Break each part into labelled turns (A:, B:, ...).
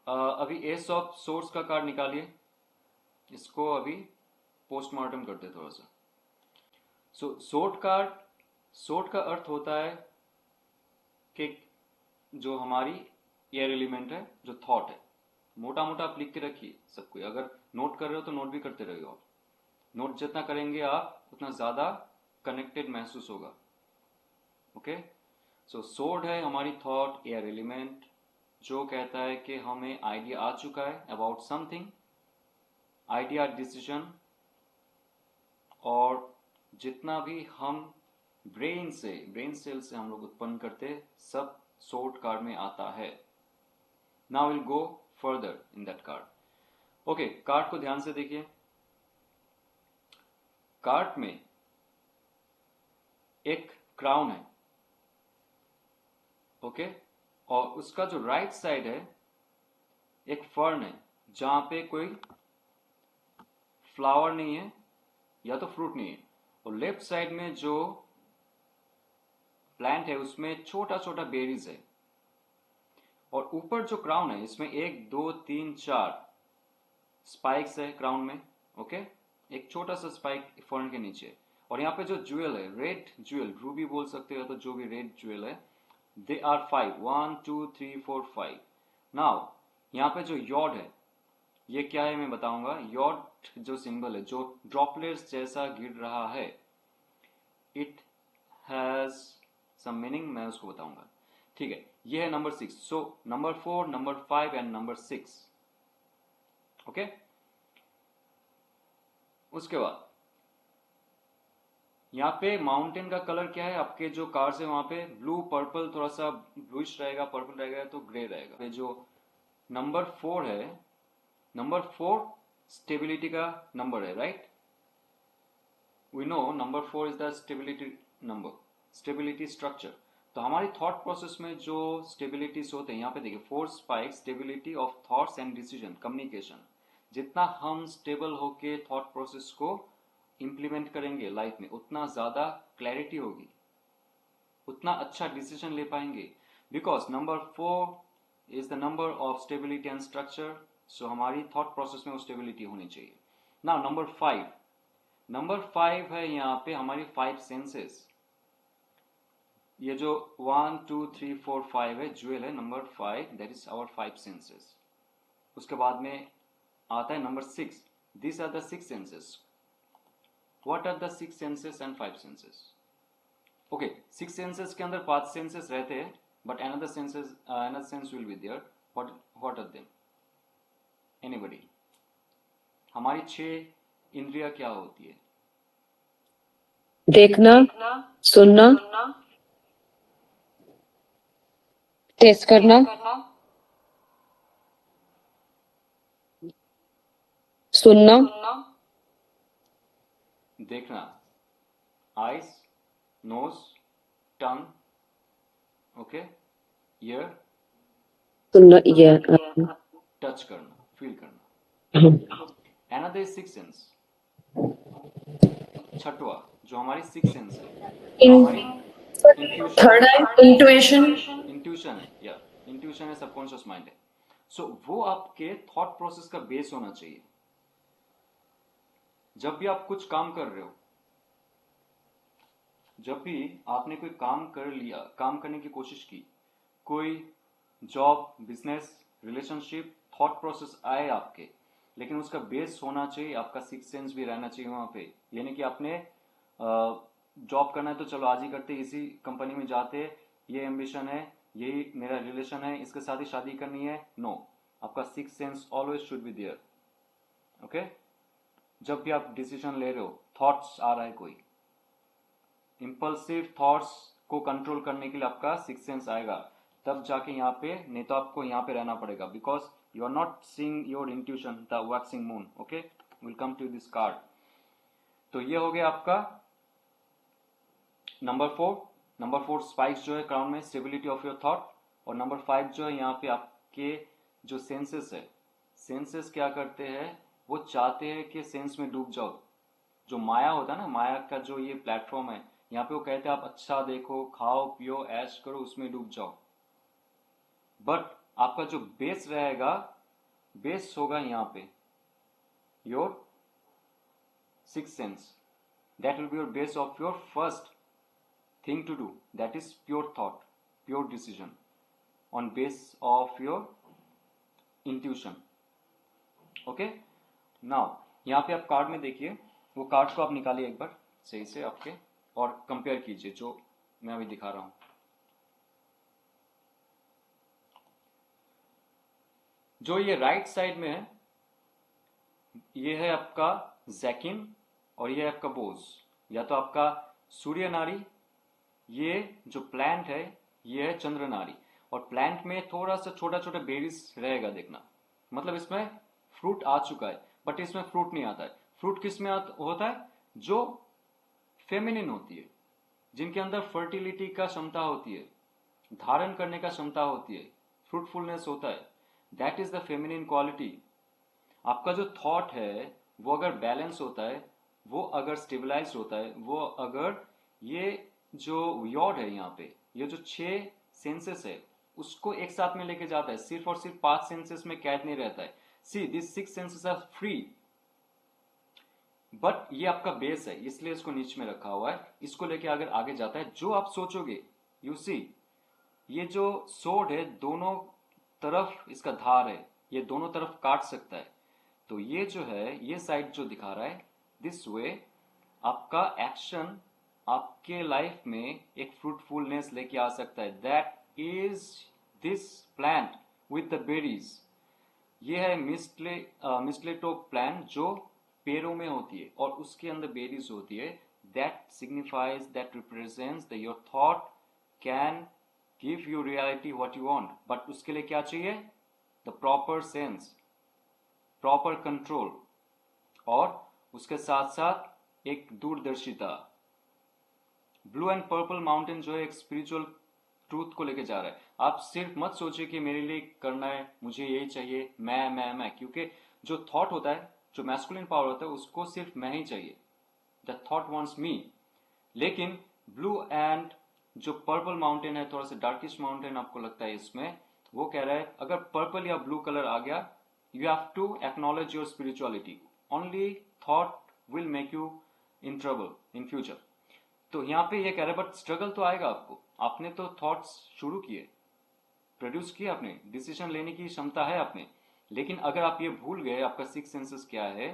A: अभी S of source का card निकालिए, इसको अभी पोस्टमार्टम करते थोड़ा सा। सो सोर्ट का अर्थ होता है कि जो हमारी एयर एलिमेंट है, जो थॉट है, मोटा मोटा आप लिख के रखिए सब कोई। अगर नोट कर रहे हो तो नोट भी करते रहिए आप। नोट जितना करेंगे आप उतना ज़्यादा कनेक्टेड महसूस होगा। ओके। सो सोर्ड है हमारी थॉट, एयर एलिमेंट, जो कहता है कि हमें आइडिया आ चुका है अबाउट समथिंग, आइडिया, डिसीजन, और जितना भी हम ब्रेन सेल से हम लोग उत्पन्न करते, सब सोर्ड कार्ड में आता है। Now will go further in that card. Okay, card को ध्यान से देखिए। कार्ड में एक क्राउन है, ओके, और उसका जो राइट साइड है एक फर्न है जहां पे कोई फ्लावर नहीं है या तो फ्रूट नहीं है, और लेफ्ट साइड में जो प्लांट है उसमें छोटा छोटा बेरीज है। और ऊपर जो क्राउन है इसमें 1 2 3 4 स्पाइक्स है क्राउन में, ओके। एक छोटा सा स्पाइक फर्न के नीचे। और यहाँ पे जो ज्वेल है, रेड ज्वेल, रूबी बोल सकते हो तो जो भी रेड ज्वेल है, दे आर 5, 1 2 3 4 5। नाउ यहाँ पे जो यॉड है ये क्या है मैं बताऊंगा। यॉड जो सिंबल है, जो ड्रॉपलेट्स जैसा गिर रहा है, इट हैज सम मीनिंग, मैं उसको बताऊंगा। ठीक है, ये है number 6। So number 4, number 5 and number 6, okay. उसके बाद यहाँ पे माउंटेन का कलर क्या है, आपके जो कार्स है वहां पे ब्लू, पर्पल, थोड़ा सा ब्लूइश रहेगा, पर्पल रहेगा तो ग्रे रहेगा। जो नंबर 4 है, नंबर 4 स्टेबिलिटी का नंबर है, right. We know number 4 is the stability number, stability structure. तो हमारी थॉट प्रोसेस में जो स्टेबिलिटीज होते हैं, यहाँ पे देखिए 4 spike, stability of thoughts and decision, communication. जितना हम स्टेबल होके थॉट प्रोसेस को इम्प्लीमेंट करेंगे लाइफ में, उतना ज्यादा क्लैरिटी होगी, उतना अच्छा डिसीजन ले पाएंगे। Because number 4 is the number of stability and structure. So हमारी थॉट प्रोसेस में वो स्टेबिलिटी होनी चाहिए। नाउ नंबर 5 है यहाँ पे हमारी 5 सेंसेस। ये जो 1 2 3 4 5 है, ज्वेल है number 5, that is our 5 senses. उसके बाद में आता है number 6, this are the 6 senses. What are the 6 senses and 5 senses? Okay, 6 senses के अंदर 5 सेंसेस रहते हैं, but another sense will be there. What are them? Anybody? हमारी 6 इंद्रियां क्या होती है?
B: देखना, सुनना, टेस्ट करना, सुनना,
A: देखना, आइज, नोज, टंग, ओके, ईयर,
B: सुनना, ये
A: टच करना, फील करना। Another is 6 सेंस, छठवा जो हमारी 6 सेंस है, हमारी इंट्यूशन,
B: थर्ड है इंट्यूशन।
A: इंट्यूशन है, या इंट्यूशन है, सबकॉन्शियस माइंड है। सो वो आपके थॉट प्रोसेस का बेस होना चाहिए। जब भी आप कुछ काम कर रहे हो, जब भी आपने कोई काम कर लिया, काम करने की कोशिश की, कोई job, business, relationship, thought process आए आपके, लेकिन उसका बेस होना चाहिए, आपका 6 सेंस भी रहना चाहिए वहां पे। यानी कि आपने जॉब करना है तो चलो आज ही करते, इसी कंपनी में जाते, ये एम्बिशन है, यही मेरा रिलेशन है, इसके साथ ही शादी करनी है। नो, आपका 6 sense always should be there, okay. जब भी आप डिसीजन ले रहे हो, थॉट्स आ रहा है कोई, इंपल्सिव थॉट्स को कंट्रोल करने के लिए आपका 6 सेंस आएगा, तब जाके यहाँ पे, नहीं तो आपको यहाँ पे रहना पड़ेगा, because you are not seeing your intuition, the waxing moon, okay. Will come to this card. तो ये हो गया आपका नंबर 4 स्पाइक्स जो है क्राउन में, स्टेबिलिटी ऑफ योर थॉट। और नंबर 5 जो है यहाँ पे आपके जो सेंसेस है, सेंसेस क्या करते हैं, वो चाहते हैं कि सेंस में डूब जाओ। जो माया होता है ना, माया का जो ये प्लेटफॉर्म है, यहाँ पे वो कहते हैं आप अच्छा देखो, खाओ पियो, ऐश करो, उसमें डूब जाओ। बट आपका जो बेस रहेगा, बेस होगा यहाँ पे your six sense. That will be your base of your first thing to do, that is pure thought, pure decision on base of your intuition. Okay, now यहाँ पे आप कार्ड में देखिए, वो कार्ड को आप निकालिए एक बार सही से आपके, और कंपेयर कीजिए जो मैं अभी दिखा रहा हूं. जो ये राइट साइड में है, ये है आपका जैकिन और ये है आपका बोझ, या तो आपका सूर्य नारी. ये जो प्लांट है ये है चंद्र नारी, और प्लांट में थोड़ा सा छोटा छोटा बेरीज रहेगा देखना, मतलब इसमें फ्रूट आ चुका है बट इसमें फ्रूट नहीं आता है. फ्रूट किस में होता है? जो फेमिनिन होती है, जिनके अंदर फर्टिलिटी का क्षमता होती है, धारण करने का क्षमता होती है, फ्रूटफुलनेस होता है, that is the feminine quality. आपका जो थॉट है वो अगर बैलेंस होता है, वो अगर स्टेबलाइज होता है, वो अगर ये जो यॉड है यहाँ पे, ये जो 6 सेंसेस है उसको एक साथ में लेके जाता है, सिर्फ और सिर्फ 5 सेंसेस में कैद नहीं रहता है. See this 6 senses are free, but ये आपका बेस है इसलिए इसको नीच में रखा हुआ है. इसको लेके अगर आगे जाता है जो आप सोचोगे, यू सी ये जो सोड है दोनों तरफ इसका धार है, ये दोनों तरफ काट सकता है. तो ये जो है ये साइड जो दिखा रहा है, दिस वे आपका एक्शन आपके लाइफ में एक फ्रूटफुलनेस लेके आ सकता है. That is this plant with the berries. ये है मिस्लेटो प्लांट जो पेड़ों में होती है और उसके अंदर बेरीज होती है. That signifies, that represents the your thought can give you reality what you want, but उसके लिए क्या चाहिए? The proper sense, proper control, और उसके साथ साथ एक दूरदर्शिता. ब्लू एंड पर्पल माउंटेन जो है एक स्पिरिचुअल ट्रूथ को लेके जा रहा है. आप सिर्फ मत सोचिए कि मेरे लिए करना है, मुझे यही चाहिए, मैं, क्योंकि जो थॉट होता है, जो मैस्कुलिन पावर होता है, उसको सिर्फ मैं ही चाहिए. द थॉट वांट्स मी. लेकिन ब्लू एंड जो पर्पल माउंटेन है, थोड़ा सा डार्किश माउंटेन आपको लगता है इसमें, वो कह रहा है अगर पर्पल या ब्लू कलर आ गया, you have to acknowledge your spirituality. Only thought will make you in trouble in future. तो यहाँ पे ये कह रहे हैं बट स्ट्रगल तो आएगा आपको. आपने तो थॉट्स शुरू किए, प्रोड्यूस किए, आपने डिसीजन लेने की क्षमता है आपने. लेकिन अगर आप ये भूल गए आपका सिक्स सेंसेस क्या है,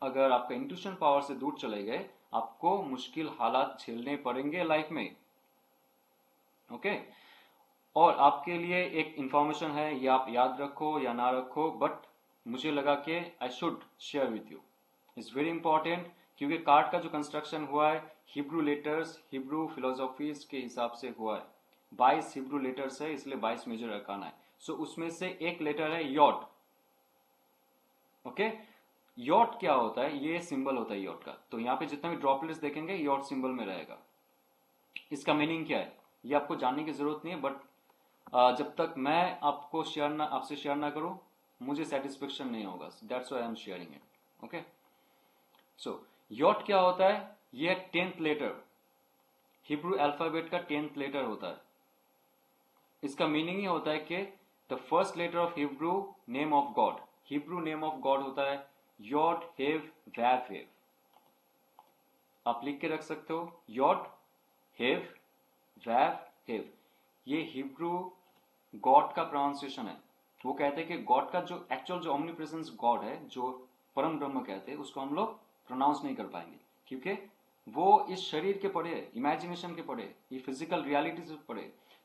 A: अगर आपका इंट्यूशन पावर से दूर चले गए, आपको मुश्किल हालात झेलने पड़ेंगे लाइफ में. ओके, और आपके लिए एक इंफॉर्मेशन है, ये आप याद रखो या ना रखो, बट मुझे लगा कि I should share with you. It's very important, क्योंकि कार्ड का जो कंस्ट्रक्शन हुआ है हिब्रू लेटर्स, हिब्रू फिलोसॉफीज के हिसाब से हुआ है. 22 हिब्रू लेटर्स है, इसलिए 22 मेजर अरकाना है. सो उसमें से एक लेटर है यॉट. ओके, यॉट क्या होता है? ये सिंबल होता है यॉट का. तो यहाँ पे जितना भी ड्रॉपलेट्स देखेंगे यॉट सिंबल में रहेगा. इसका मीनिंग क्या है ये आपको जानने की जरूरत नहीं है, बट जब तक मैं आपसे शेयर ना करूं, मुझे सेटिस्फेक्शन नहीं होगा. That's why I am sharing it. Okay, so yacht क्या होता है? ये 10th लेटर, हिब्रू अल्फाबेट का 10th लेटर होता है. इसका मीनिंग ही होता है कि the first letter of Hebrew name of God. Hebrew name of God होता है यॉट हेव वैव हेव. आप लिख के रख सकते हो यॉट हेव वैव हेव. ये हिब्रू गॉड का प्रोनाउंसिएशन है. वो कहते हैं कि गॉड का जो एक्चुअल जो ओमनी प्रेजेंस गॉड है, जो परम ब्रह्म कहते हैं, उसको हम लोग प्रोनाउंस नहीं कर पाएंगे, क्योंकि वो इस शरीर के पड़े है, इमेजिनेशन के पड़े, ये फिजिकल रियलिटी से पड़े.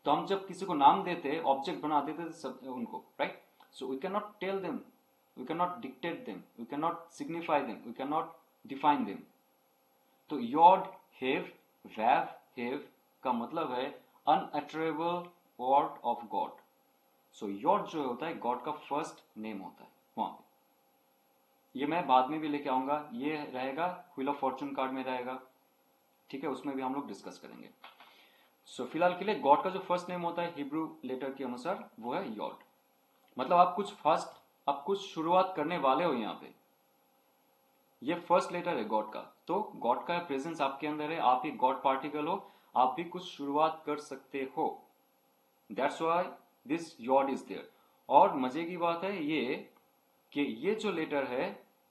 A: तो हम जब किसी को नाम देते, ऑब्जेक्ट बना देते सब उनको, right? So we can not tell them, we can not dictate them, we can not signify them, we can not define them. तो यॉड हेव वैव हेव का मतलब है unutterable word of God. So yod जो होता है God का first name होता है वहां पे. ये मैं बाद में भी लेके आऊंगा, ये रहेगा व्हील ऑफ फॉर्चून कार्ड में रहेगा, ठीक है, उसमें भी हम लोग डिस्कस करेंगे. सो फिलहाल के लिए गॉड का जो फर्स्ट नेम होता है हिब्रू लेटर के अनुसार वो है यॉड. मतलब आप कुछ शुरुआत करने वाले हो यहाँ पे. ये फर्स्ट लेटर है गॉड का, तो गॉड का प्रेजेंस आपके अंदर है, आप एक गॉड पार्टिकल हो, आप भी कुछ शुरुआत कर सकते हो. That's why this yod is there. और मजे की बात है ये कि ये जो लेटर है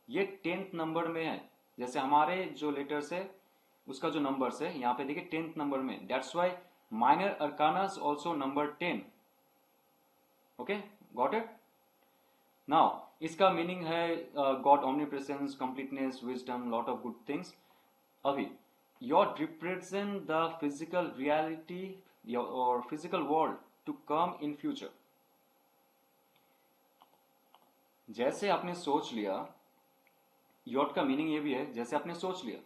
A: ये 10th नंबर में है। जैसे हमारे जो लेटर्स है उसका जो नंबर्स है यहाँ पे देखिए 10th नंबर में, that's why minor arcanas also number 10। Okay, got it. Now इसका मीनिंग है god omnipresence, completeness, wisdom, lot of good things। अभी yod represent the physical reality और physical world to come in future. जैसे आपने सोच लिया, yacht का meaning ये भी है जैसे आपने सोच लिया,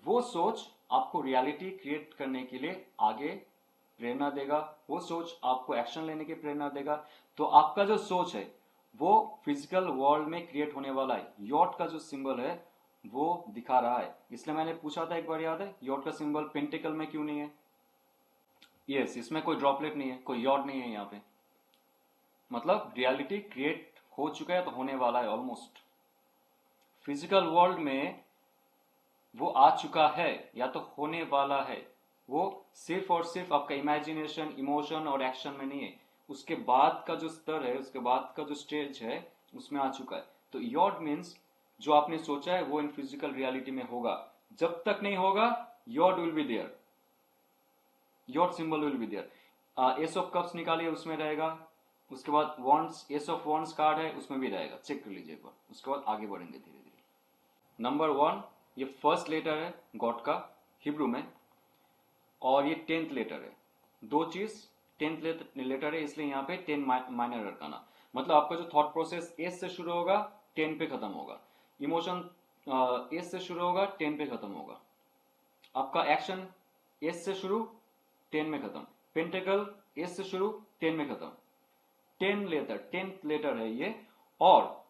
A: वो सोच आपको रियलिटी क्रिएट करने के लिए आगे प्रेरणा देगा, वो सोच आपको एक्शन लेने की प्रेरणा देगा। तो आपका जो सोच है वो फिजिकल वर्ल्ड में क्रिएट होने वाला है। यॉट का जो सिंबल है वो दिखा रहा है, इसलिए मैंने पूछा था एक बार, याद है यॉट का सिंबल पेंटिकल में क्यों नहीं है? यस, इसमें कोई ड्रॉपलेट नहीं है, कोई यॉट नहीं है यहाँ पे, मतलब रियलिटी क्रिएट हो चुका है तो होने वाला है ऑलमोस्ट। फिजिकल वर्ल्ड में वो आ चुका है या तो होने वाला है, वो सिर्फ और सिर्फ आपका इमेजिनेशन, इमोशन और एक्शन में नहीं है, उसके बाद का जो स्तर है, उसके बाद का जो स्टेज है उसमें आ चुका है। तो यॉड मीन्स जो आपने सोचा है वो इन फिजिकल रियलिटी में होगा। जब तक नहीं होगा yod will be there, yod symbol will be there. Ace of cups निकालिए, उसमें रहेगा। उसके बाद wands, ace of wands card है उसमें भी रहेगा, चेक कर लीजिए एक बार, उसके बाद आगे बढ़ेंगे धीरे धीरे। नंबर 1 ये फर्स्ट लेटर है गॉड का हिब्रू में, और ये 10th लेटर है। दो चीज, 10th लेटर है इसलिए यहाँ पे 10 माइनर अरकाना, मतलब आपका जो थॉट प्रोसेस एस से शुरू होगा 10 पे खत्म होगा, इमोशन एस से शुरू होगा 10 पे खत्म होगा, आपका एक्शन एस से शुरू 10 में खत्म, पेंटिकल एस से शुरू 10 में खत्म। 10th लेटर है ये, और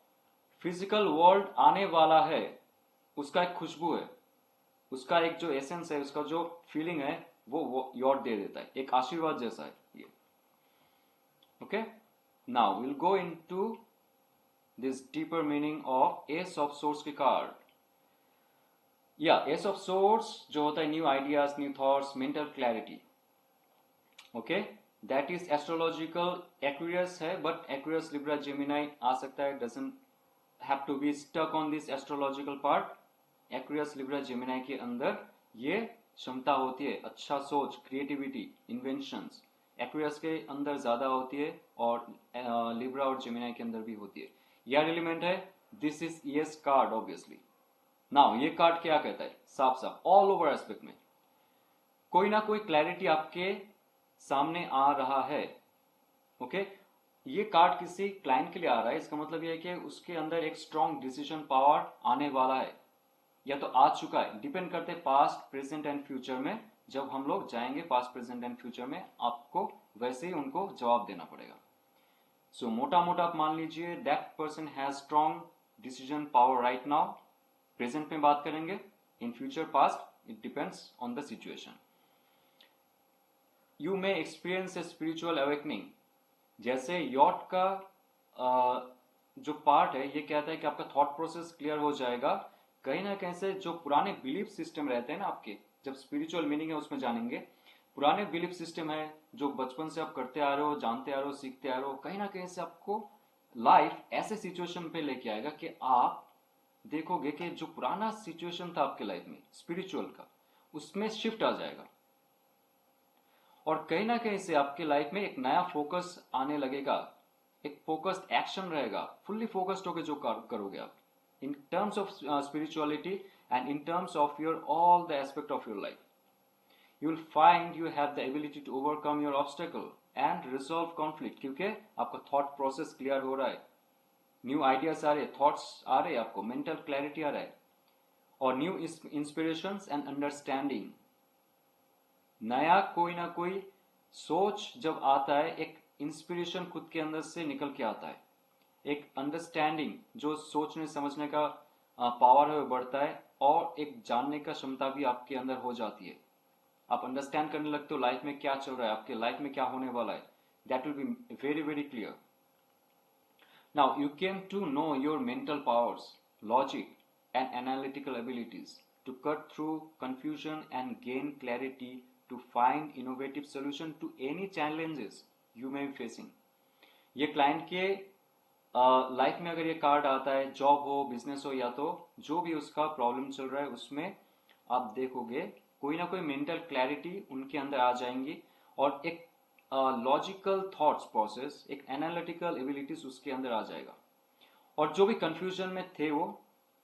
A: फिजिकल वर्ल्ड आने वाला है, उसका एक खुशबू है, उसका एक जो एसेंस है, उसका जो फीलिंग है वो यॉट दे देता है, एक आशीर्वाद जैसा है ये। Okay, now will go into this deeper meaning of ace of swords की कार्ड। या एस ऑफ सोर्स जो होता है new ideas, new thoughts, mental clarity. Okay, that is astrological Aquarius है, बट एक्वेरियस लिब्रा जेमिनाई आ सकता है, doesn't have to be stuck on this astrological part. Aquarius Libra Gemini के अंदर ये क्षमता होती है, अच्छा सोच, क्रिएटिविटी, इन्वेंशंस एक्वेरियस के अंदर ज्यादा होती है, और लिब्रा और जेमिनाई के अंदर भी होती है। यह एलिमेंट है, this is yes card obviously. Now ये कार्ड क्या कहता है, साफ साफ ऑल ओवर एस्पेक्ट में कोई ना कोई क्लैरिटी आपके सामने आ रहा है। ओके, ये कार्ड किसी क्लाइंट के लिए आ रहा है, इसका मतलब ये है कि उसके अंदर एक स्ट्रॉन्ग डिसीजन पावर आने वाला है, या तो आ चुका है, डिपेंड करते पास्ट, प्रेजेंट एंड फ्यूचर में। जब हम लोग जाएंगे पास्ट, प्रेजेंट एंड फ्यूचर में, आपको वैसे ही उनको जवाब देना पड़ेगा। सो मोटा मोटा आप मान लीजिए that person has strong decision power right now. Present में बात करेंगे, in future past it depends on the situation. You may experience a spiritual awakening. जैसे यॉट का जो पार्ट है ये कहता है कि आपका थॉट प्रोसेस क्लियर हो जाएगा, कहीं ना कहीं से जो पुराने बिलीफ सिस्टम रहते हैं ना आपके, जब स्पिरिचुअल मीनिंग है उसमें जानेंगे, पुराने बिलीफ सिस्टम है जो बचपन से आप करते आ रहे हो, जानते आ रहे हो, सीखते आ रहे हो, कहीं ना कहीं से आपको लाइफ ऐसे सिचुएशन पे लेके आएगा कि आप देखोगे कि जो पुराना सिचुएशन था आपके लाइफ में स्पिरिचुअल का, उसमें शिफ्ट आ जाएगा, और कहीं ना कहीं से आपके लाइफ में एक नया फोकस आने लगेगा, एक फोकस्ड एक्शन रहेगा, फुल्ली फोकस्ड होकर जो करोगे आप in terms of spirituality and in terms of your all the aspect of your life. You will find you have the ability to overcome your obstacle and resolve conflict, क्योंकि आपका thought process clear हो रहा है, new ideas आ रहे हैं, thoughts आ रहे हैं, आपको मेंटल क्लैरिटी आ रहा है, और न्यू इंस्पिरेशंस एंड अंडरस्टैंडिंग। नया कोई ना कोई सोच जब आता है, एक इंस्पिरेशन खुद के अंदर से निकल के आता है, एक अंडरस्टैंडिंग जो सोचने समझने का पावर है वो बढ़ता है, और एक जानने का क्षमता भी आपके अंदर हो जाती है। आप अंडरस्टैंड करने लगते हो लाइफ में क्या चल रहा है, आपके लाइफ में क्या होने वाला है, that will be very very clear. Now you came to know your mental powers, logic and analytical abilities to cut through confusion and gain clarity, to find innovative solution to any challenges. you may be facing. ये client के life में अगर ये card आता है, job हो, business हो, या तो जो भी उसका प्रॉब्लम चल रहा है उसमें आप देखोगे कोई ना कोई मेंटल क्लैरिटी उनके अंदर आ जाएंगी और एक लॉजिकल थॉट्स प्रोसेस, एक एनालिटिकल एबिलिटीज उसके अंदर आ जाएगा। और जो भी कंफ्यूजन में थे वो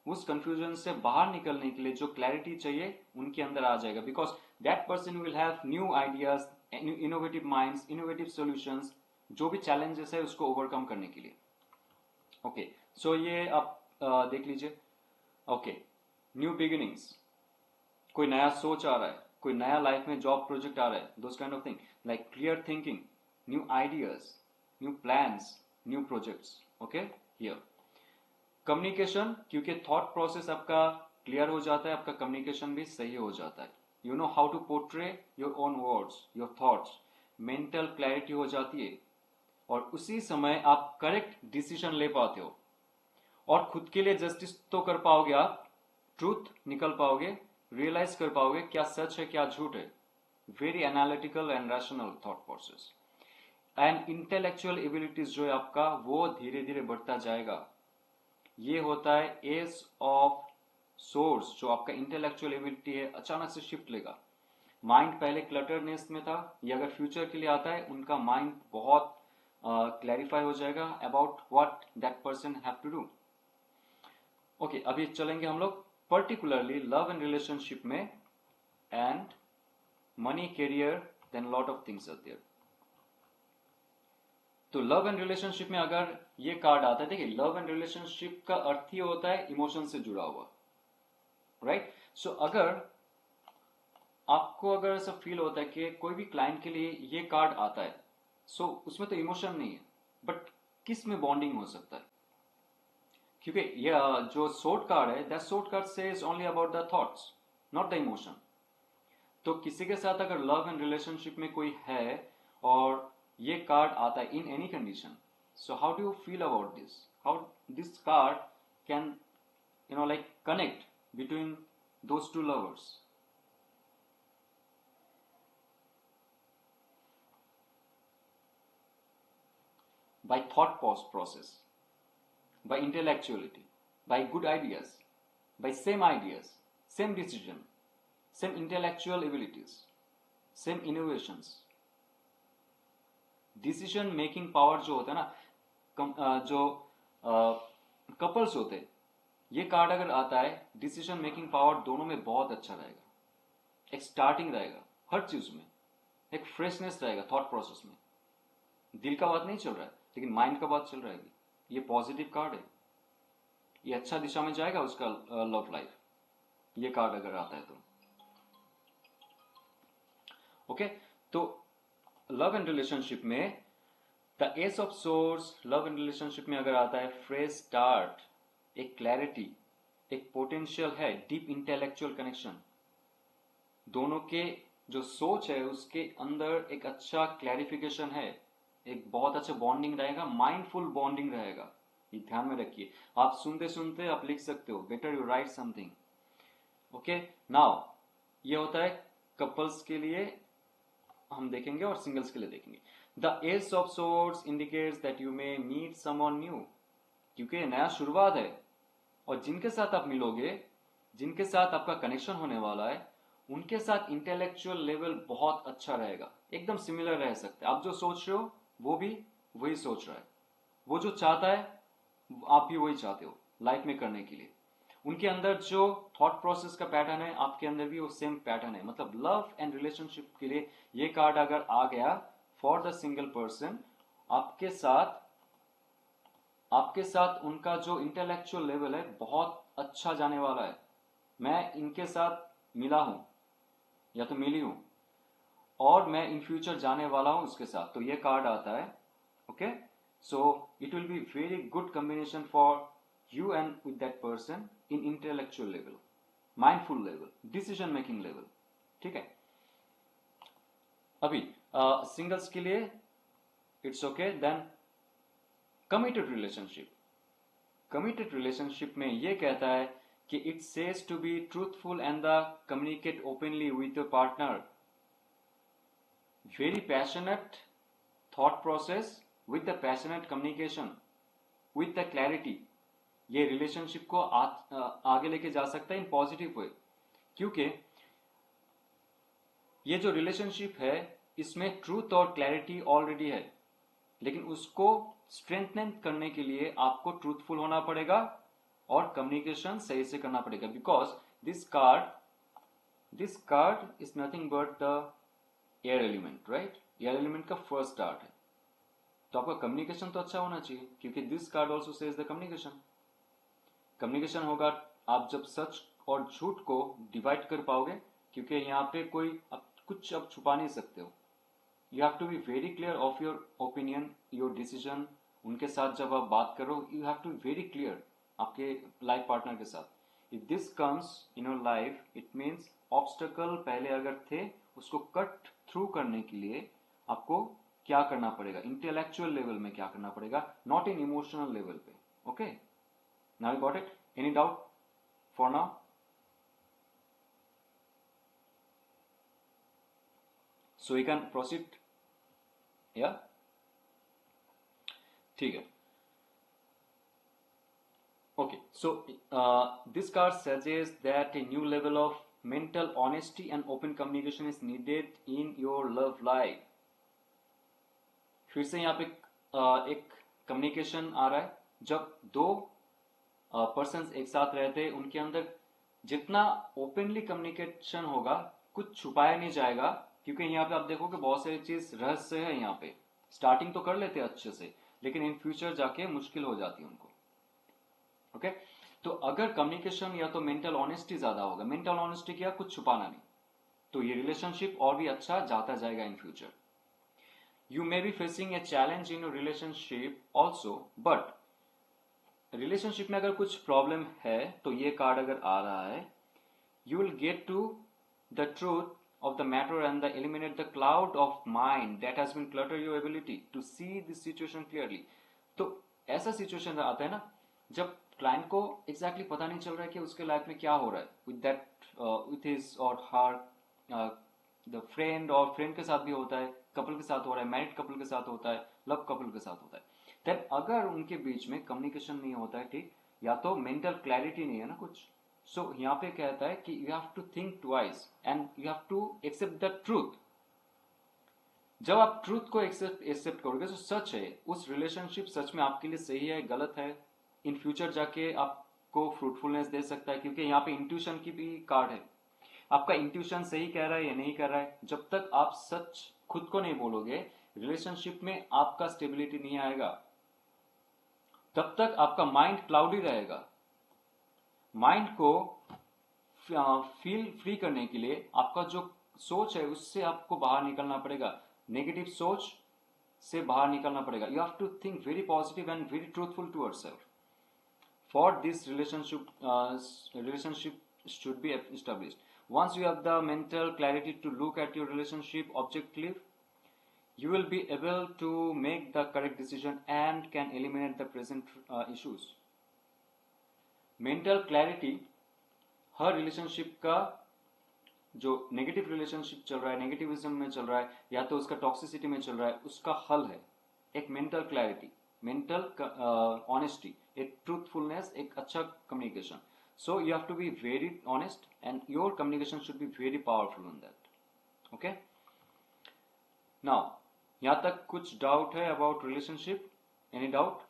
A: उस कंफ्यूजन से बाहर निकलने के लिए जो क्लैरिटी चाहिए उनके अंदर आ जाएगा, because that person will have new ideas, innovative minds, innovative solutions, जो भी चैलेंजेस है उसको ओवरकम करने के लिए। ओके, सो ये आप देख लीजिए। ओके, न्यू बिगिनिंग्स, कोई नया सोच आ रहा है, कोई नया लाइफ में जॉब प्रोजेक्ट आ रहा है, those kind of thing, like clear thinking, new ideas, new plans, new projects. Okay, here communication, क्योंकि थॉट प्रोसेस आपका क्लियर हो जाता है, आपका कम्युनिकेशन भी सही हो जाता है। You know how to portray your own words, your thoughts, mental clarity हो जाती है और उसी समय आप करेक्ट डिसीजन ले पाते हो और खुद के लिए जस्टिस तो कर पाओगे, आप ट्रूथ निकल पाओगे, रियलाइज कर पाओगे क्या सच है क्या झूठ है। Very analytical and rational thought process and intellectual abilities जो है आपका वो धीरे धीरे बढ़ता जाएगा। ये होता है एस ऑफ सोर्स, जो आपका इंटेलेक्चुअल एबिलिटी है अचानक से शिफ्ट लेगा। माइंड पहले क्लटरनेस में था, ये अगर फ्यूचर के लिए आता है उनका माइंड बहुत क्लैरिफाई हो जाएगा about what that person have to do. Okay, अभी चलेंगे हम लोग पर्टिकुलरली लव एंड रिलेशनशिप में and money, career, then lot of things are there. तो लव एंड रिलेशनशिप में अगर ये कार्ड आता है, देखिए लव एंड रिलेशनशिप का अर्थ ही होता है इमोशन से जुड़ा हुआ, राइट। सो अगर आपको अगर ऐसा फील होता है कि कोई भी क्लाइंट के लिए ये कार्ड आता है, सो उसमें तो इमोशन नहीं है, बट किस में बॉन्डिंग हो सकता है, क्योंकि ये जो सोर्ड कार्ड है, that sword card says only about the thoughts, not the emotion. तो किसी के साथ अगर लव एंड रिलेशनशिप में कोई है और ये कार्ड आता है in any condition, so how do you feel about this, how this card can like connect between those two lovers. By thought process, by intellectuality, by good ideas, by same ideas, same decision, same intellectual abilities, same innovations, decision making power जो होता है ना, जो couples होते हैं, ये card अगर आता है डिसीजन मेकिंग पावर दोनों में बहुत अच्छा रहेगा, एक स्टार्टिंग रहेगा हर चीज में, एक फ्रेशनेस रहेगा थॉट प्रोसेस में। दिल का बात नहीं चल रहा है लेकिन माइंड का बात चल रहा है। ये पॉजिटिव कार्ड है, ये अच्छा दिशा में जाएगा उसका लव लाइफ, ये कार्ड अगर आता है तो। ओके, तो लव एंड रिलेशनशिप में the ace of source, love and relationship में अगर आता है फ्रेश स्टार्ट, एक क्लैरिटी, एक पोटेंशियल है, डीप इंटेलेक्चुअल कनेक्शन, दोनों के जो सोच है उसके अंदर एक अच्छा क्लैरिफिकेशन है, एक बहुत अच्छा बॉन्डिंग रहेगा, माइंडफुल बॉन्डिंग रहेगा। ये ध्यान में रखिए, आप सुनते सुनते आप लिख सकते हो, better you right something. Okay, now ये होता है कपल्स के लिए हम देखेंगे और सिंगल्स के लिए देखेंगे। The ace of swords indicates that you may meet someone new, क्योंकि नया शुरुआत है और जिनके साथ आप मिलोगे, जिनके साथ आपका कनेक्शन होने वाला है, उनके साथ इंटेलेक्चुअल लेवल बहुत अच्छा रहेगा, एकदम सिमिलर रह सकते हैं। आप जो सोच रहे हो वो भी वही सोच रहा है, वो जो चाहता है आप भी वही चाहते हो लाइफ में करने के लिए। उनके अंदर जो थॉट प्रोसेस का पैटर्न है आपके अंदर भी वो सेम पैटर्न है। मतलब लव एंड रिलेशनशिप के लिए ये कार्ड अगर आ गया फॉर द सिंगल पर्सन, आपके साथ उनका जो इंटेलेक्चुअल लेवल है बहुत अच्छा जाने वाला है। मैं इनके साथ मिला हूं या तो मिली हूं और मैं इन फ्यूचर जाने वाला हूं उसके साथ, तो ये कार्ड आता है। Okay, so it will be very good combination for you and with that person in intellectual level, mindful level, decision making level। ठीक है, अभी सिंगल्स के लिए it's okay. Then committed relationship, committed relationship में ये कहता है कि it says to be truthful and the communicate openly with your partner, very passionate thought process with the passionate communication with the clarity, ये relationship को आगे लेके जा सकता है इन पॉजिटिव वे। क्योंकि ये जो रिलेशनशिप है इसमें ट्रूथ और क्लैरिटी ऑलरेडी है, लेकिन उसको स्ट्रेंथन करने के लिए आपको ट्रूथफुल होना पड़ेगा और कम्युनिकेशन सही से करना पड़ेगा। Because this card is nothing but the air element, right? Air element का फर्स्ट स्टार्ट है, तो आपका कम्युनिकेशन तो अच्छा होना चाहिए, क्योंकि this card also says the communication. Communication होगा आप जब सच और झूठ को डिवाइड कर पाओगे, क्योंकि यहाँ पे कोई कुछ अब छुपा नहीं सकते हो। You have to be very clear of your opinion, your decision. उनके साथ जब आप बात करो, you have to be very clear आपके लाइफ पार्टनर के साथ। If this comes in your life, it means obstacle पहले अगर थे उसको कट थ्रू करने के लिए आपको क्या करना पड़ेगा, इंटेलेक्चुअल लेवल में क्या करना पड़ेगा, नॉट इन इमोशनल लेवल पे। Okay, now you got it? Any doubt for now? So we can proceed. Yeah, ठीक है। Okay, so this card suggests that a new level of mental honesty and open communication is needed in your love life. फिर से यहाँ पे एक communication आ रहा है। जब दो पर्सन्स एक साथ रहते हैं, उनके अंदर जितना ओपनली कम्युनिकेशन होगा, कुछ छुपाया नहीं जाएगा, क्योंकि यहाँ पे आप देखो कि बहुत सारी चीज रहस्य है। यहाँ पे स्टार्टिंग तो कर लेते हैं अच्छे से, लेकिन इन फ्यूचर जाके मुश्किल हो जाती है उनको। ओके, तो अगर कम्युनिकेशन या तो मेंटल ऑनेस्टी ज्यादा होगा, मेंटल ऑनेस्टी क्या, कुछ छुपाना नहीं, तो ये रिलेशनशिप और भी अच्छा जाता जाएगा in future. You may be facing a challenge in your relationship also, but relationship में अगर कुछ प्रॉब्लम है तो ये कार्ड अगर आ रहा है, you will get to the truth of the matter and eliminate the cloud of mind that has been clutter your ability to see this situation clearly। तो ऐसा सिचुएशन आता है ना जब क्लाइंट को एग्जैक्टली पता नहीं चल रहा है कि उसके लाइफ में क्या हो रहा है विद दैट विथ हिज और हर द फ्रेंड, और फ्रेंड के साथ भी होता है, कपल के साथ हो रहा है, मैरिड कपल के साथ होता है, लव कपल के साथ होता है। देन अगर उनके बीच में कम्युनिकेशन नहीं होता है, ठीक, या तो मेंटल क्लैरिटी नहीं है ना कुछ, सो यहाँ पे कहता है कि you have to think twice and you have to accept the truth. जब आप ट्रूथ को एक्सेप्ट करोगे तो सच है, उस रिलेशनशिप सच में आपके लिए सही है, गलत है, इन फ्यूचर जाके आपको फ्रूटफुलनेस दे सकता है, क्योंकि यहाँ पे इंट्यूशन की भी कार्ड है। आपका इंट्यूशन सही कह रहा है या नहीं कह रहा है, जब तक आप सच खुद को नहीं बोलोगे, रिलेशनशिप में आपका स्टेबिलिटी नहीं आएगा। तब तक आपका माइंड क्लाउडी रहेगा। माइंड को फील फ्री करने के लिए आपका जो सोच है उससे आपको बाहर निकलना पड़ेगा, नेगेटिव सोच से बाहर निकलना पड़ेगा। You have to think very positive and very truthful to yourself for this relationship should be established. Once you have the mental clarity to look at your relationship objectively, you will be able to make the correct decision and can eliminate the present issues. Mental clarity her relationship का, जो negative relationship चल रहा है, negativism में चल रहा है, या तो उसका टॉक्सिसिटी में चल रहा है, उसका हल है एक मेंटल क्लैरिटी, मेंटल ऑनेस्टी, एक ट्रूथफुलनेस, एक अच्छा communication. So you have to be very honest and your communication should be very powerful on that. Okay, now यहां तक कुछ डाउट है अबाउट रिलेशनशिप? Any doubt?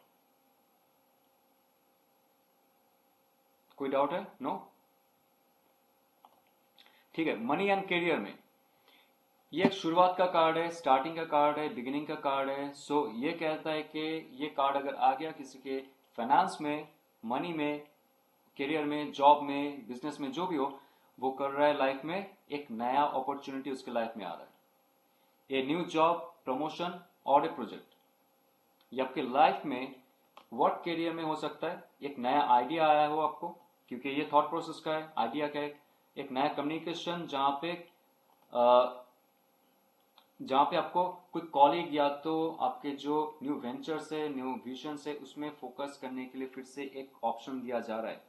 A: कोई डाउट है? नो? ठीक है। मनी एंड करियर में ये एक शुरुआत का कार्ड है, स्टार्टिंग का कार्ड है, बिगिनिंग का कार्ड है। सो ये कहता है कि ये कार्ड अगर आ गया किसी के फाइनेंस में, मनी में, करियर में, जॉब में, बिजनेस में, जो भी हो, वो कर रहा है लाइफ में, एक नया अपॉर्चुनिटी उसके लाइफ में आ रहा है, ए न्यू जॉब, प्रमोशन और ए प्रोजेक्ट। ये आपके लाइफ में व्हाट करियर में हो सकता है, एक नया आइडिया आया हो आपको, क्योंकि ये थॉट प्रोसेस का है, आइडिया का है, एक नया कम्युनिकेशन जहां पे आपको कोई कॉलीग या तो आपके जो न्यू वेंचर्स है, न्यू विजन है, उसमें फोकस करने के लिए फिर से एक ऑप्शन दिया जा रहा है।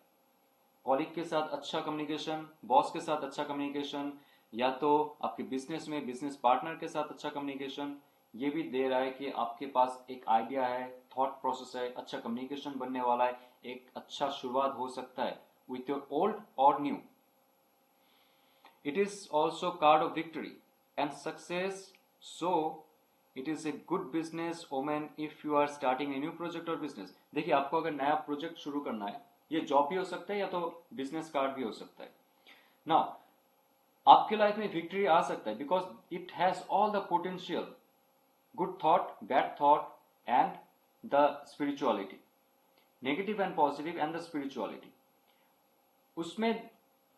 A: कॉलीग के साथ अच्छा कम्युनिकेशन, बॉस के साथ अच्छा कम्युनिकेशन, या तो आपके बिजनेस में बिजनेस पार्टनर के साथ अच्छा कम्युनिकेशन, ये भी दे रहा है कि आपके पास एक आइडिया है, थॉट प्रोसेस है, अच्छा कम्युनिकेशन बनने वाला है, एक अच्छा शुरुआत हो सकता है विथ योर ओल्ड और new. It is also card of victory and success. So it is a good business omen if you are starting a new project or business. देखिए आपको अगर नया प्रोजेक्ट शुरू करना है, ये जॉब भी हो सकता है या तो बिजनेस कार्ड भी हो सकता है. नाउ आपके लाइफ में विक्ट्री आ सकता है because it has all the potential, good thought, bad thought and the spirituality, negative and positive and the spirituality. उसमें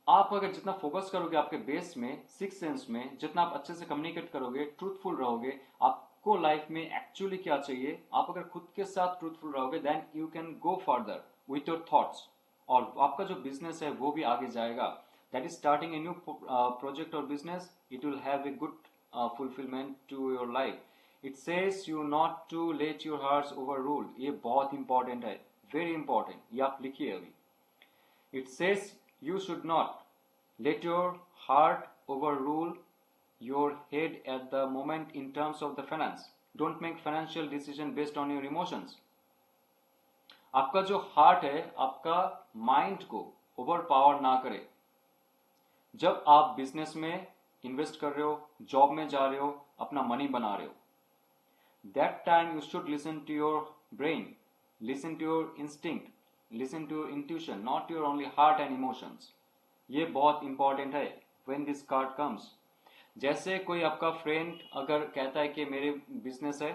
A: आप अगर जितना फोकस करोगे आपके बेस में, सिक्स सेंस में, जितना आप अच्छे से कम्युनिकेट करोगे, ट्रूथफुल रहोगे, आपको लाइफ में एक्चुअली क्या चाहिए, आप अगर खुद के साथ ट्रूथफुल रहोगे, then you can go further with your thoughts, और आपका जो बिजनेस है वो भी आगे जाएगा. That is starting a new project और business, it will have a good fulfilment to your life. It says you not to let your hearts overrule. ये बहुत इंपॉर्टेंट है, वेरी इंपॉर्टेंट, ये आप लिखिए अभी. It says you should not let your heart overrule your head at the moment in terms of the finance. Don't make financial decision based on your emotions. आपका जो heart है, आपका mind को over power ना करे. जब आप business में इन्वेस्ट कर रहे हो, जॉब में जा रहे हो, अपना मनी बना रहे हो, that time you should listen to your brain, listen to your instinct, listen to your intuition, not your only heart and emotions. ये बहुत इंपॉर्टेंट है when this card comes. जैसे कोई आपका फ्रेंड अगर कहता है कि मेरे बिजनेस है,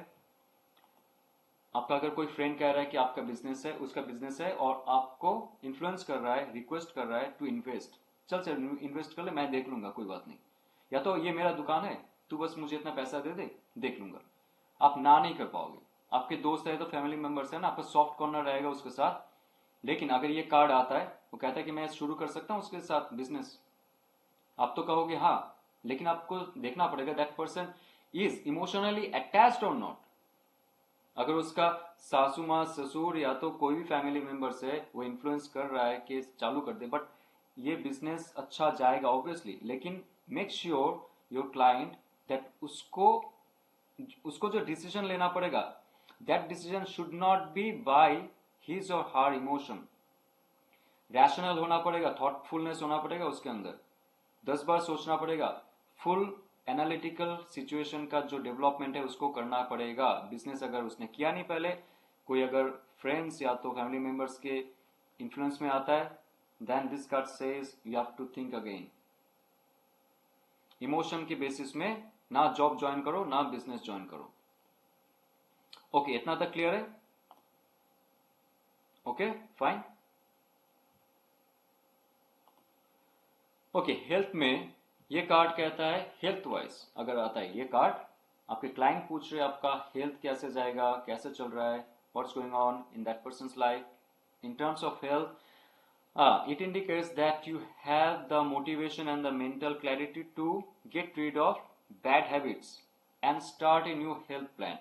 A: आपका अगर कोई फ्रेंड कह रहा है कि आपका बिजनेस है, उसका बिजनेस है, और आपको इन्फ्लुएंस कर रहा है, रिक्वेस्ट कर रहा है टू इन्वेस्ट, चल चल इन्वेस्ट कर ले, मैं देख लूंगा, कोई बात नहीं, या तो ये मेरा दुकान है, तू बस मुझे इतना पैसा दे दे, देख लूंगा. आप ना नहीं कर पाओगे. आपके दोस्त है तो फैमिली मेंबर्स है ना, आपका सॉफ्ट कॉर्नर रहेगा उसके साथ. लेकिन अगर ये कार्ड आता है, वो कहता है कि मैं शुरू कर सकता हूं उसके साथ बिजनेस, आप तो कहोगे हाँ, लेकिन आपको देखना पड़ेगा that person is emotionally attached और नॉट. अगर उसका सासू माँ, ससुर या तो कोई भी फैमिली मेंबर्स है, वो इन्फ्लुएंस कर रहा है कि चालू कर दे, बट ये बिजनेस अच्छा जाएगा ऑब्वियसली, लेकिन make sure your client that उसको जो डिसीजन लेना पड़ेगा, that decision should not be by his और हर इमोशन. रैशनल होना पड़ेगा, थॉटफुलनेस होना पड़ेगा उसके अंदर, 10 बार सोचना पड़ेगा, फुल एनालिटिकल सिचुएशन का जो डेवलपमेंट है उसको करना पड़ेगा. बिजनेस अगर उसने किया नहीं पहले, कोई अगर फ्रेंड्स या तो फैमिली मेंबर्स के इन्फ्लुएंस में आता है, then this card says you have to think again. Emotion के बेसिस में ना जॉब ज्वाइन करो, ना बिजनेस ज्वाइन करो. ओके, इतना तक क्लियर है? Okay, fine. ओके, हेल्थ में ये कार्ड कहता है, हेल्थ वाइज अगर आता है ये कार्ड, आपके क्लाइंट पूछ रहे हैं आपका हेल्थ कैसे जाएगा, कैसे चल रहा है, what's going on in that persons life in terms of health. It indicates that you have the motivation and the mental clarity to get rid of bad habits and start a new health plan.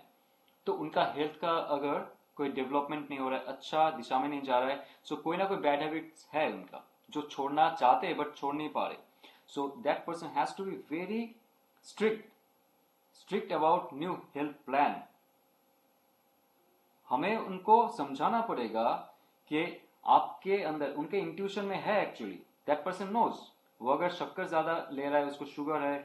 A: तो उनका health का अगर कोई development नहीं हो रहा है, अच्छा दिशा में नहीं जा रहा है, सो कोई ना कोई बैड हैबिट्स है उनका जो छोड़ना चाहते हैं बट छोड़ नहीं पा रहे. So that person has to be very strict about new health plan. हमें उनको समझाना पड़ेगा कि आपके अंदर उनके इंट्यूशन में है एक्चुअली, दैट पर्सन नोज. वो अगर शक्कर ज्यादा ले रहा है, उसको शुगर है,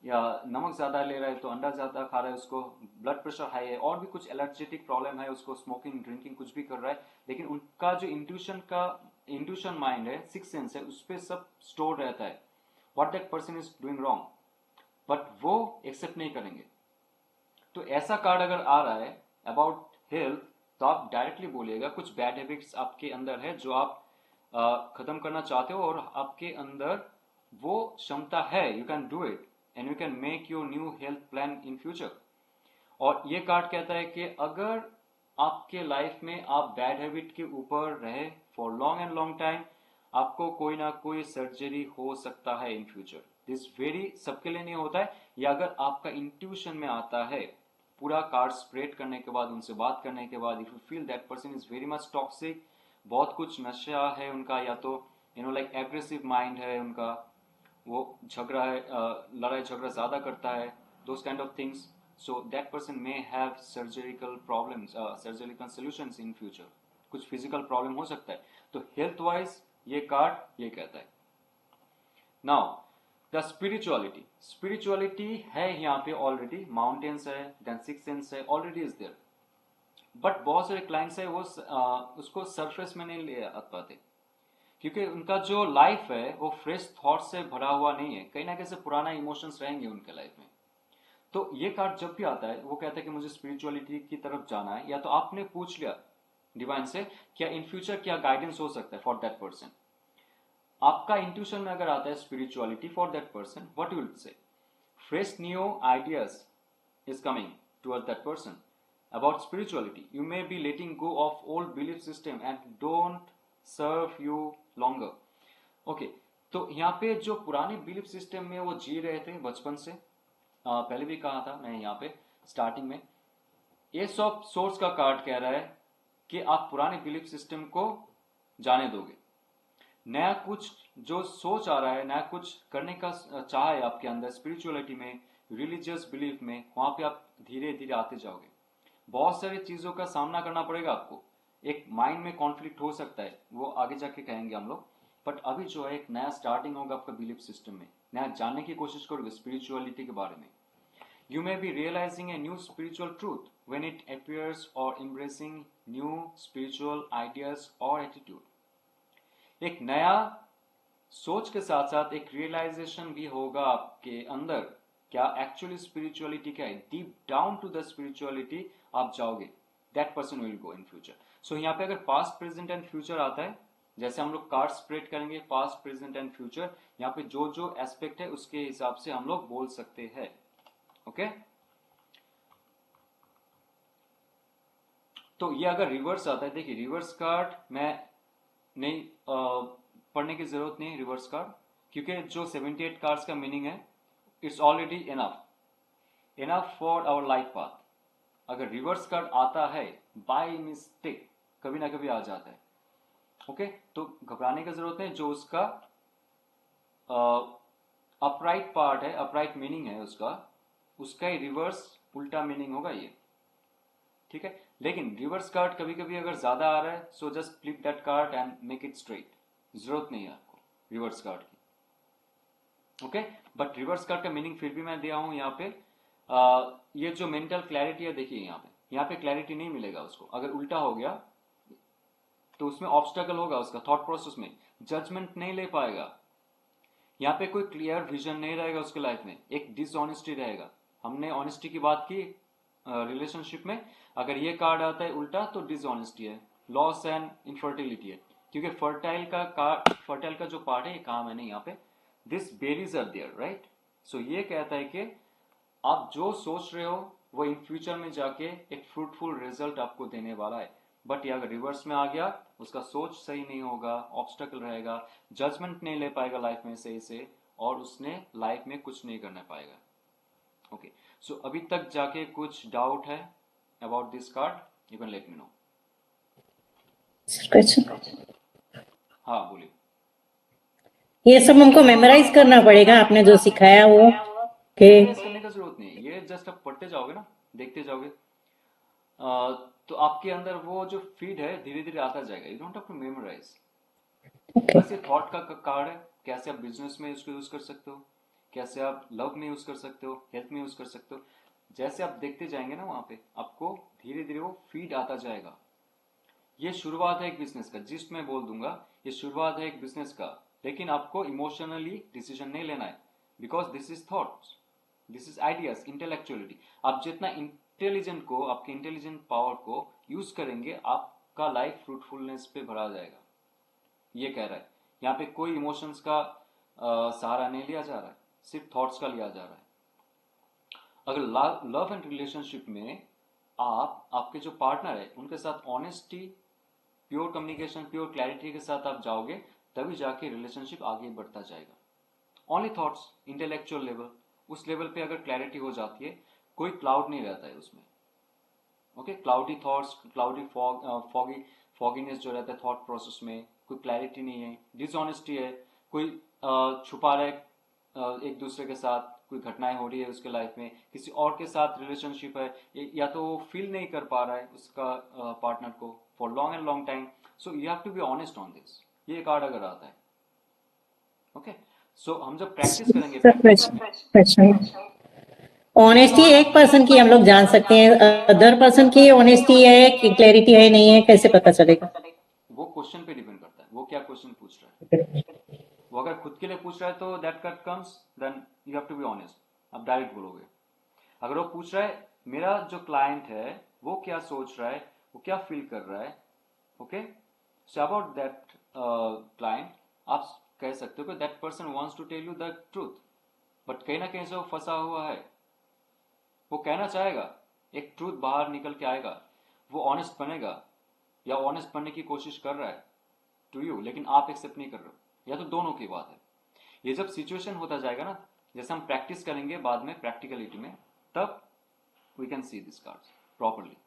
A: या नमक ज्यादा ले रहा है तो अंडा ज्यादा खा रहा है, उसको ब्लड प्रेशर हाई है, और भी कुछ एलर्जेटिक प्रॉब्लम है, उसको स्मोकिंग ड्रिंकिंग कुछ भी कर रहा है, लेकिन उनका जो इंट्यूशन माइंड है, सिक्स सेंस है, उस पर सब स्टोर रहता है what that person is doing wrong, but वो एक्सेप्ट नहीं करेंगे. तो ऐसा कार्ड अगर आ रहा है अबाउट हेल्थ, तो आप डायरेक्टली बोलिएगा कुछ बैड हैबिट्स आपके अंदर है जो आप खत्म करना चाहते हो, और आपके अंदर वो क्षमता है, you can do it and you can make your new health plan in future. और ये कार्ड कहता है कि अगर आपके लाइफ में आप बैड हैबिट के ऊपर रहे for long and long time, आपको कोई ना कोई सर्जरी हो सकता है इन फ्यूचर. दिस वेरी सबके लिए नहीं होता है, या अगर आपका इंट्यूशन में आता है, पूरा कार्ड स्प्रेड करने के बाद, उनसे बात करने के बाद, if you feel that person is very much toxic, बहुत कुछ नशा है उनका, या तो लाइक एग्रेसिव माइंड है उनका, वो झगड़ा है, लड़ाई झगड़ा ज्यादा करता है, those kind of things. So that person may have surgical problems, surgical solutions in future, कुछ फिजिकल प्रॉब्लम हो सकता है। तो हेल्थ वाइज ये कार्ड ये कहता है। नाउ द स्पिरिचुअलिटी, स्पिरिचुअलिटी है यहाँ पे ऑलरेडी, माउंटेन्स है, देन सिक्स सेंस है, ऑलरेडी इज देयर, बट बहुत सारे क्लाइंट्स है वो उसको सरफेस में नहीं ले आ पाते, क्योंकि उनका जो लाइफ है वो फ्रेश थॉट से भरा हुआ नहीं है, कहीं ना कहीं से पुराना इमोशंस रहेंगे उनके लाइफ में। तो ये कार्ड जब भी आता है वो कहता है कि मुझे स्पिरिचुअलिटी की तरफ जाना है, या तो आपने पूछ लिया डिवाइन से क्या इन फ्यूचर क्या गाइडेंस हो सकता है फॉर दैट पर्सन। आपका इंट्यूशन में अगर आता है spirituality for that person, what you will say, fresh new ideas is coming towards that person about spirituality. You may be letting go of old belief system and don't serve you longer. Okay, तो यहाँ पे जो पुराने belief system में वो जी रहे थे बचपन से, पहले भी कहा था मैं यहाँ पे स्टार्टिंग में, ये सब सोर्स का कार्ड कह रहा है कि आप पुराने बिलीफ सिस्टम को जाने दोगे, नया कुछ जो सोच आ रहा है, नया कुछ करने का चाह है आपके अंदर स्पिरिचुअलिटी में, रिलीजियस बिलीफ में, वहां पे आप धीरे धीरे आते जाओगे। बहुत सारी चीजों का सामना करना पड़ेगा आपको, एक माइंड में कॉन्फ्लिक्ट हो सकता है, वो आगे जाके कहेंगे हम लोग, बट अभी जो है एक नया स्टार्टिंग होगा आपका बिलीफ सिस्टम में, नया जानने की कोशिश करोगे स्पिरिचुअलिटी के बारे में। You may be realizing a new spiritual truth when it appears or embracing new spiritual ideas or attitude. एक नया सोच के साथ साथ एक रियलाइजेशन भी होगा आपके अंदर, क्या एक्चुअली स्पिरिचुअलिटी क्या है, deep down to the spirituality आप जाओगे, that person will go in future. So यहाँ पे अगर पास्ट प्रेजेंट एंड फ्यूचर आता है, जैसे हम लोग कार्ड स्प्रेड करेंगे पास्ट प्रेजेंट एंड फ्यूचर, यहाँ पे जो जो एस्पेक्ट है उसके हिसाब से हम लोग बोल सकते हैं। ओके तो ये अगर रिवर्स आता है, देखिए रिवर्स कार्ड मैं नहीं पढ़ने की जरूरत नहीं रिवर्स कार्ड, क्योंकि जो 78 कार्ड्स का मीनिंग है it's already enough for our life path. अगर रिवर्स कार्ड आता है बाय मिस्टेक, कभी ना कभी आ जाता है, ओके तो घबराने की जरूरत नहीं। जो उसका अपराइट पार्ट है, अपराइट मीनिंग है उसका ही रिवर्स उल्टा मीनिंग होगा ये, ठीक है। लेकिन रिवर्स कार्ड कभी कभी अगर ज्यादा आ रहा है, so just flip that card and make it straight, जरूरत नहीं है आपको रिवर्स कार्ड की, ओके। बट रिवर्स कार्ड का मीनिंग फिर भी मैं दिया हूं यहाँ पे। ये जो मेंटल क्लैरिटी है, देखिए यहाँ पे क्लैरिटी नहीं मिलेगा उसको, अगर उल्टा हो गया तो उसमें ऑब्स्टेकल होगा, उसका थॉट प्रोसेस में जजमेंट नहीं ले पाएगा, यहाँ पे कोई क्लियर विजन नहीं रहेगा उसके लाइफ में, एक डिसऑनेस्टी रहेगा। हमने ऑनेस्टी की बात की रिलेशनशिप में, अगर ये कार्ड आता है उल्टा तो डिसऑनेस्टी है, लॉस एंड इनफर्टिलिटी है, क्योंकि फर्टाइल का जो पार्ट है ये कहा मैंने यहाँ पे, this berries are there right. So ये कहता है कि आप जो सोच रहे हो वो इन फ्यूचर में जाके एक फ्रूटफुल रिजल्ट आपको देने वाला है, बट ये अगर रिवर्स में आ गया, उसका सोच सही नहीं होगा, ऑब्स्टेकल रहेगा, जजमेंट नहीं ले पाएगा लाइफ में सही से, और उसने लाइफ में कुछ नहीं करना पाएगा। ओके सो अभी तक जाके कुछ डाउट है about this card, you can let me know.
B: Question,
A: हाँ बोलिए।
C: ये सब हमको मेमोराइज करना पड़ेगा, आपने जो सिखाया वो कि
A: मेमोराइज करने का जरूरत नहीं है, ये जस्ट आप पढ़ते जाओगे ना, देखते जाओगे, तो आपके अंदर वो जो फीड है धीरे धीरे आता जाएगा, you don't have to memorise. बस ये थॉट का कार्ड है, कैसे आप बिजनेस में इसको यूज कर सकते हो, कैसे आप लव में यूज कर सकते हो, हेल्थ में यूज कर सकते हो, जैसे आप देखते जाएंगे ना वहां पे आपको धीरे धीरे वो फीड आता जाएगा। ये शुरुआत है एक बिजनेस का, जिस्ट मैं बोल दूंगा ये शुरुआत है एक बिजनेस का, लेकिन आपको इमोशनली डिसीजन नहीं लेना है, because this is thoughts, this is ideas, intellectuality. आप जितना इंटेलिजेंट को, आपके इंटेलिजेंट पावर को यूज करेंगे, आपका लाइफ फ्रूटफुलनेस पे भरा जाएगा, ये कह रहा है। यहाँ पे कोई इमोशंस का सहारा नहीं लिया जा रहा है, सिर्फ थॉट्स का लिया जा रहा है। अगर लव एंड रिलेशनशिप में आप आपके जो पार्टनर है उनके साथ honesty, pure communication, pure clarity के साथ आप जाओगे, तभी जाके रिलेशनशिप आगे बढ़ता जाएगा। ओनली थॉट्स, इंटेलेक्चुअल लेवल, उस लेवल पे अगर क्लैरिटी हो जाती है, कोई क्लाउड नहीं रहता है उसमें, ओके। क्लाउडी थॉट्स, क्लाउडी फॉगीनेस जो रहता है थॉट प्रोसेस में, कोई क्लैरिटी नहीं है, डिसऑनेस्टी है, कोई छुपा रहा है एक दूसरे के साथ, कोई घटनाएं हो रही है उसके लाइफ में, किसी और के साथ रिलेशनशिप है, या तो वो फील नहीं कर पा रहा है उसका पार्टनर को for long and long time, so you have to be honest on this. ये कार्ड अगर आता है, ओके, सो हम जब प्रैक्टिस करेंगे
C: सर
A: प्रैक्टिकली में,
C: क्वेश्चन, ऑनेस्टी एक पर्सन की हम लोग जान सकते हैं, अदर पर्सन की ऑनेस्टी है कि क्लैरिटी है नहीं है, कैसे पता चलेगा?
A: वो क्वेश्चन पे डिपेंड करता है, वो क्या क्वेश्चन पूछ रहा है। वो अगर खुद के लिए पूछ रहा है तो that card comes, then you have to be honest, आप डायरेक्ट बोलोगे। अगर वो पूछ रहा है मेरा जो क्लाइंट है वो क्या सोच रहा है, वो क्या फील कर रहा है, okay, so about that client आप कह सकते हो कि that person wants to tell you the truth, but कहीं ना कहीं से वो फंसा हुआ है, वो कहना चाहेगा, एक ट्रूथ बाहर निकल के आएगा, वो ऑनेस्ट बनेगा या ऑनेस्ट बनने की कोशिश कर रहा है टू यू, लेकिन आप एक्सेप्ट नहीं कर रहे हो, या तो दोनों की बात है। ये जब सिचुएशन होता जाएगा ना, जैसे हम प्रैक्टिस करेंगे बाद में प्रैक्टिकलिटी में, तब we can see this cards properly.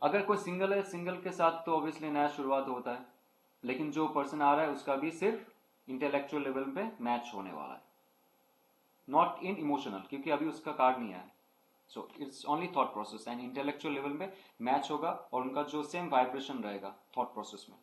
A: अगर कोई सिंगल है, सिंगल के साथ तो ऑब्वियसली नया शुरुआत होता है, लेकिन जो पर्सन आ रहा है उसका भी सिर्फ इंटेलेक्चुअल लेवल पे मैच होने वाला है, नॉट इन इमोशनल, क्योंकि अभी उसका कार्ड नहीं आया। So it's only thought process, and intellectual level में मैच होगा और उनका जो सेम वाइब्रेशन रहेगा थॉट प्रोसेस में।